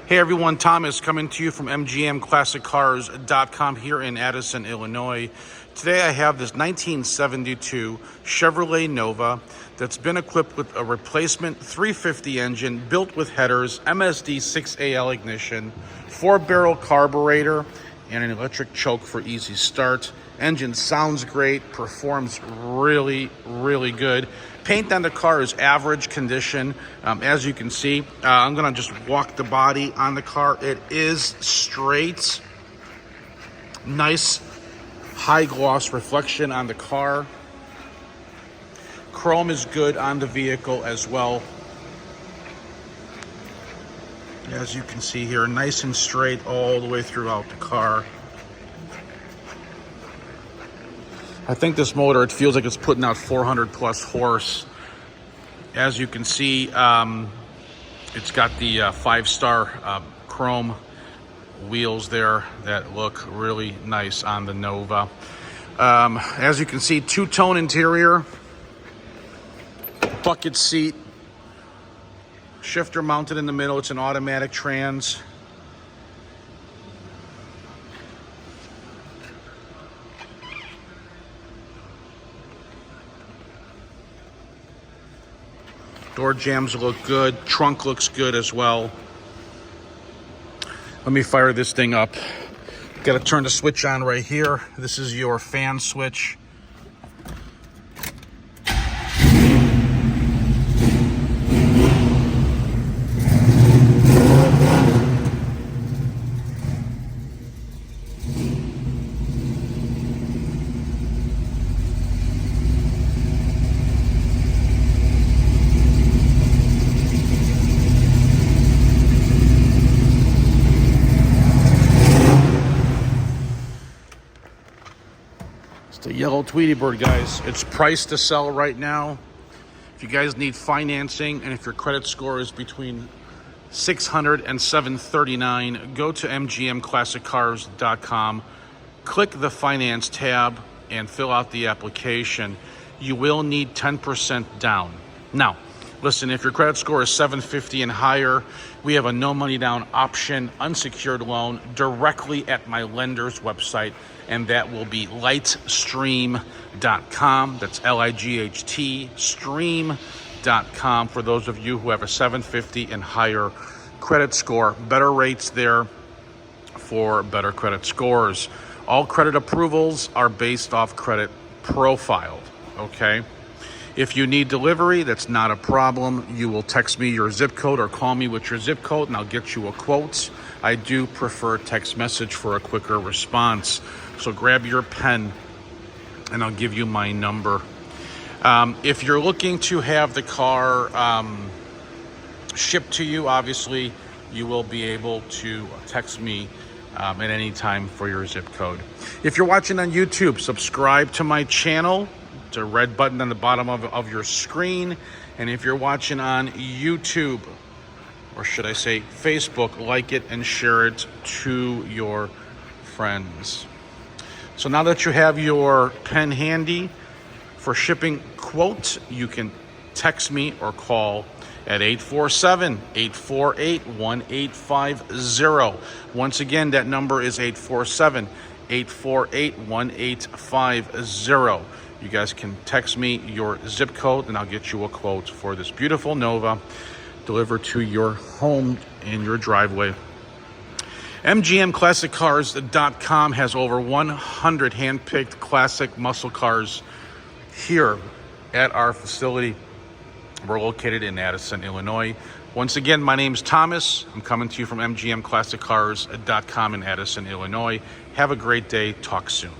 Hey everyone, Thomas coming to you from MGMClassicCars.com here in Addison, Illinois. Today I have this 1972 Chevrolet Nova that's been equipped with a replacement 350 engine built with headers, MSD 6AL ignition, 4-barrel carburetor, and an electric choke for easy start. Engine sounds great, performs really good. Paint on the car is average condition. As you can see, I'm gonna just walk the body on the car. It is straight. Nice high gloss reflection on the car. Chrome is good on the vehicle as well. As you can see here, nice and straight all the way throughout the car. I think this motor, it feels like it's putting out 400 plus horse. As you can see, it's got the 5-star chrome wheels there that look really nice on the Nova. As you can see, 2-tone interior, bucket seat, shifter mounted in the middle. It's an automatic trans. Door jambs look good. Trunk looks good as well. Let me fire this thing up. Got to turn the switch on right here. This is your fan switch. The yellow Tweety Bird, guys. It's priced to sell right now. If you guys need financing and if your credit score is between 600 and 739, go to mgmclassiccars.com, click the finance tab and fill out the application. You will need 10% down. Now, listen, if your credit score is 750 and higher, we have a no money down option, unsecured loan directly at my lender's website, and that will be lightstream.com. That's L-I-G-H-T, stream.com for those of you who have a 750 and higher credit score. Better rates there for better credit scores. All credit approvals are based off credit profiled, okay? If you need delivery, that's not a problem. You will text me your zip code or call me with your zip code and I'll get you a quote. I do prefer text message for a quicker response. So grab your pen and I'll give you my number. If you're looking to have the car shipped to you, obviously you will be able to text me at any time for your zip code. If you're watching on YouTube, subscribe to my channel. It's a red button on the bottom of your screen. And if you're watching on YouTube, or should I say Facebook, like it and share it to your friends. So now that you have your pen handy for shipping quote, you can text me or call at 847-848-1850. Once again, that number is 847-848-1850. You guys can text me your zip code and I'll get you a quote for this beautiful Nova delivered to your home in your driveway. MGMClassicCars.com has over 100 hand-picked classic muscle cars here at our facility. We're located in Addison, Illinois. Once again, my name's Thomas. I'm coming to you from MGMClassiccars.com in Addison, Illinois. Have a great day. Talk soon.